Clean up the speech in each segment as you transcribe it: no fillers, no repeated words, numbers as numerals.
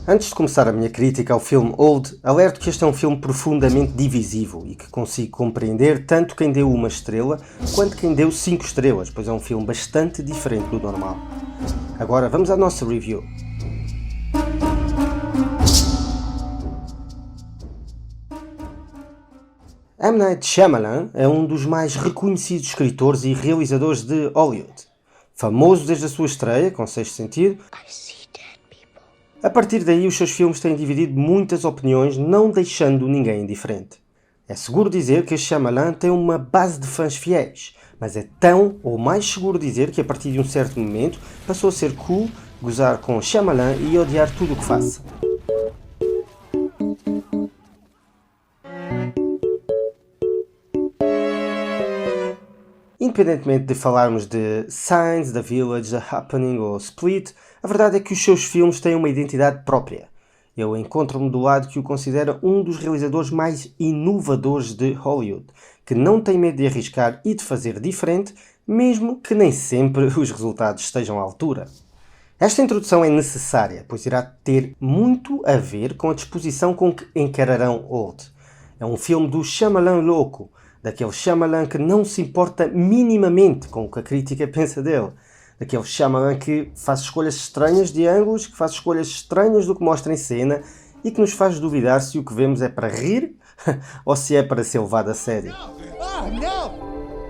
Antes de começar a minha crítica ao filme Old, alerto que este é um filme profundamente divisivo e que consigo compreender tanto quem deu uma estrela quanto quem deu 5 estrelas, pois é um filme bastante diferente do normal. Agora vamos à nossa review. M. Night Shyamalan é um dos mais reconhecidos escritores e realizadores de Hollywood. Famoso desde a sua estreia, com Sexto Sentido, a partir daí os seus filmes têm dividido muitas opiniões, não deixando ninguém indiferente. É seguro dizer que Shyamalan tem uma base de fãs fiéis, mas é tão ou mais seguro dizer que a partir de um certo momento passou a ser cool gozar com Shyamalan e odiar tudo o que faça. Independentemente de falarmos de Signs, The Village, The Happening ou Split, a verdade é que os seus filmes têm uma identidade própria. Eu encontro-me do lado que o considera um dos realizadores mais inovadores de Hollywood, que não tem medo de arriscar e de fazer diferente, mesmo que nem sempre os resultados estejam à altura. Esta introdução é necessária, pois irá ter muito a ver com a disposição com que encararão Old. É um filme do Shyamalan louco, daquele Shyamalan que não se importa minimamente com o que a crítica pensa dele, daquele Shyamalan que faz escolhas estranhas de ângulos, que faz escolhas estranhas do que mostra em cena e que nos faz duvidar se o que vemos é para rir ou se é para ser levado a sério.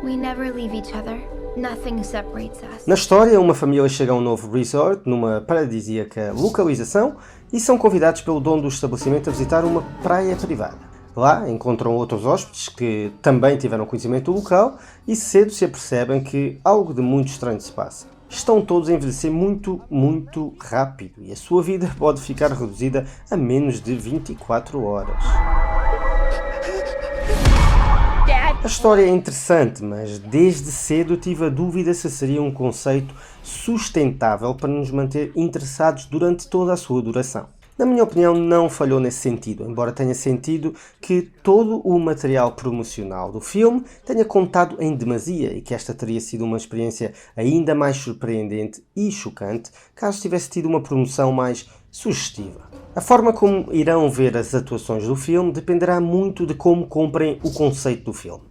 We never leave each other. Nothing separates us. Na história, uma família chega a um novo resort, numa paradisíaca localização, e são convidados pelo dono do estabelecimento a visitar uma praia privada. Lá encontram outros hóspedes que também tiveram conhecimento do local e cedo se apercebem que algo de muito estranho se passa. Estão todos a envelhecer muito rápido e a sua vida pode ficar reduzida a menos de 24 horas. A história é interessante, mas desde cedo tive a dúvida se seria um conceito sustentável para nos manter interessados durante toda a sua duração. Na minha opinião, não falhou nesse sentido, embora tenha sentido que todo o material promocional do filme tenha contado em demasia e que esta teria sido uma experiência ainda mais surpreendente e chocante caso tivesse tido uma promoção mais sugestiva. A forma como irão ver as atuações do filme dependerá muito de como comprem o conceito do filme.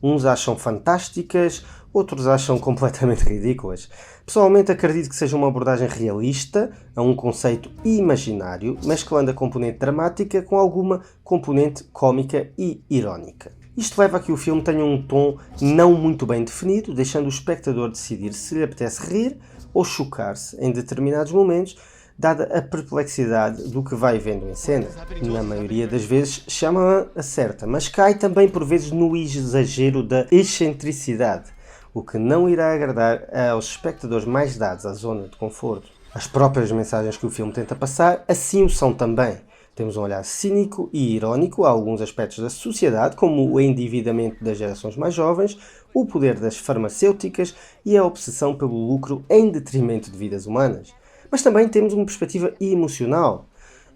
Uns acham fantásticas, outros acham completamente ridículas. Pessoalmente acredito que seja uma abordagem realista a um conceito imaginário, mesclando a componente dramática com alguma componente cómica e irónica. Isto leva a que o filme tenha um tom não muito bem definido, deixando o espectador decidir se lhe apetece rir ou chocar-se em determinados momentos, dada a perplexidade do que vai vendo em cena. Na maioria das vezes Shyamalan acerta, mas cai também por vezes no exagero da excentricidade, o que não irá agradar aos espectadores mais dados à zona de conforto. As próprias mensagens que o filme tenta passar assim o são também. Temos um olhar cínico e irónico a alguns aspectos da sociedade, como o endividamento das gerações mais jovens, o poder das farmacêuticas e a obsessão pelo lucro em detrimento de vidas humanas. Mas também temos uma perspectiva emocional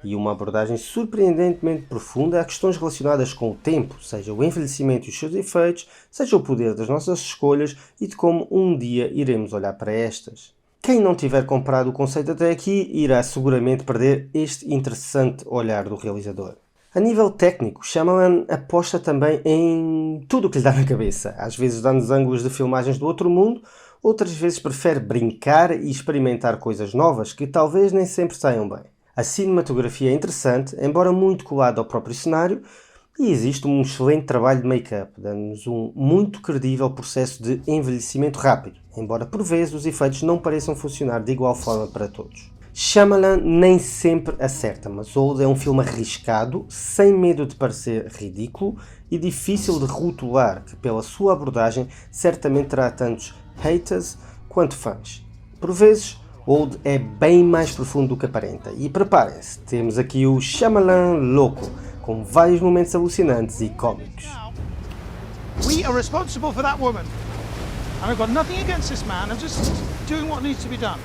e uma abordagem surpreendentemente profunda a questões relacionadas com o tempo, seja o envelhecimento e os seus efeitos, seja o poder das nossas escolhas e de como um dia iremos olhar para estas. Quem não tiver comprado o conceito até aqui irá seguramente perder este interessante olhar do realizador. A nível técnico, Shyamalan aposta também em tudo o que lhe dá na cabeça, às vezes dando-nos ângulos de filmagens do outro mundo, outras vezes prefere brincar e experimentar coisas novas que talvez nem sempre saiam bem. A cinematografia é interessante, embora muito colada ao próprio cenário, e existe um excelente trabalho de make-up, dando-nos um muito credível processo de envelhecimento rápido, embora por vezes os efeitos não pareçam funcionar de igual forma para todos. Shyamalan nem sempre acerta, mas Old é um filme arriscado, sem medo de parecer ridículo e difícil de rotular, que pela sua abordagem certamente terá tantos haters quanto fãs. Por vezes, Old é bem mais profundo do que aparenta. E preparem-se, temos aqui o Shyamalan louco, com vários momentos alucinantes e cómicos. We are responsible for that woman. And I've got nothing against this man, I'm just doing what needs to be done.